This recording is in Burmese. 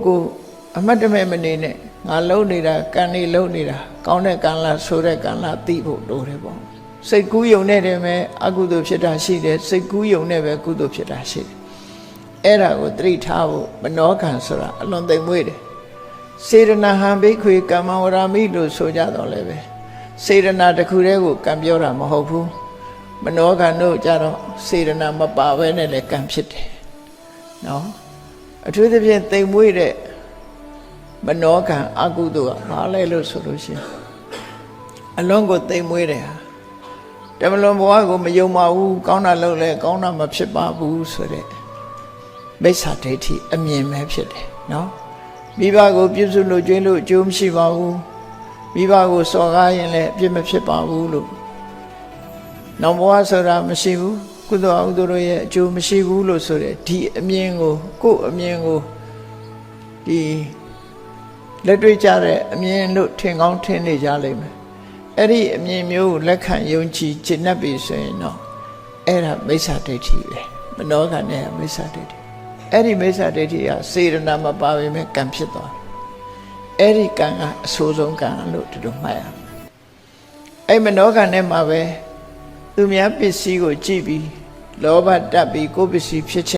ကိုအမတ်တမဲ့မနေနဲ့ငါလုံးနေတာကံနေလုံးနေတာကောင်းတဲ့ကံလားဆိုတဲ့ကံလားသိဖို့လိုတယ်ပေါ့စိတ်ကူးယုံနဲ့တည်းပဲအကုသိုလ်ဖြစ်တာရှိတယ်စိတ်ကူးယုံနဲ့ပဲကုသိုလ်ဖြစ်တာရှိတယ်အဲ့ဒါကိုသတိထားဖို့မနောကံဆိုတာအလွန်သိမ်မွေ့တယ်စေရနာဟံဘိက္ခွေကမ္မဝရမိလို့ဆိုကြတော့လည်းပဲစေရနာတစ်ခုတည်းကိုကံပြောတာမဟုတ်ဘူးမနောကံတို့ကြတော့စေရနာမပါဘဲနဲ့လည်းကံဖြစ်တယ်နော်အထူးသဖြင့်သိမ်မွေ့တဲ့မနောကံအကုသိုလ်ကဘာလဲလို့ဆိုလို့ရှိရင်အလုံးကိုသိမ်မွေးတယ်ဟာတမလွန်ဘဝကိုမယုံပါဘူးကောင်းတာလုပ်လဲကောင်းတာမဖြစ်ပါဘူးဆိုတဲ့မိစ္ဆာဒိဋ္ဌိအမြင်ပဲဖြစ်တယ်နော်မိဘကိုပြုစုလို့ကျွေးလို့အကျိုးမရှိပါဘူးမိဘကိုစော်ကားရင်လည်းအပြစ်မဖြစ်ပါဘူးလို့နောက်ဘဝဆိုတာမရှိဘူးကုသိုလ်အကုသိုလ်ရဲ့အကျိုးမရှိဘူးလို့ဆိုတဲ့ဒီအမြင်ကိုအမြင်ကိုဒီလက်တွေ့ကြတဲ့အမြင်လို့ထင်ကောင်းထင်နေကြလိမ့်မယ်အဲ့ဒီအမြင်မျိုးကိုလက်ခံယုံကြည်ကျင့်တတ်ပြီဆိုရင်တော့အဲ့ဒါမိစ္ဆာဒိဋ္ဌိပဲမနောကံနဲ့မိစ္ဆာဒိဋ္ဌိအဲ့ဒီမိစ္ဆာဒိဋ္ဌိကစေရနာမပါပေမဲ့ကံဖြစ်သွားတယ်အဲ့ဒီကံကအဆိုးဆုံးကံလို့ဒီလိုမှတ်ရမယ်အဲ့မနောကံနဲ့မှာပဲသူများပစ္စည်းကိုကြည့်ပြီးလောဘတက်ပြီးကိုယ်ပစ္စည်းဖြစ်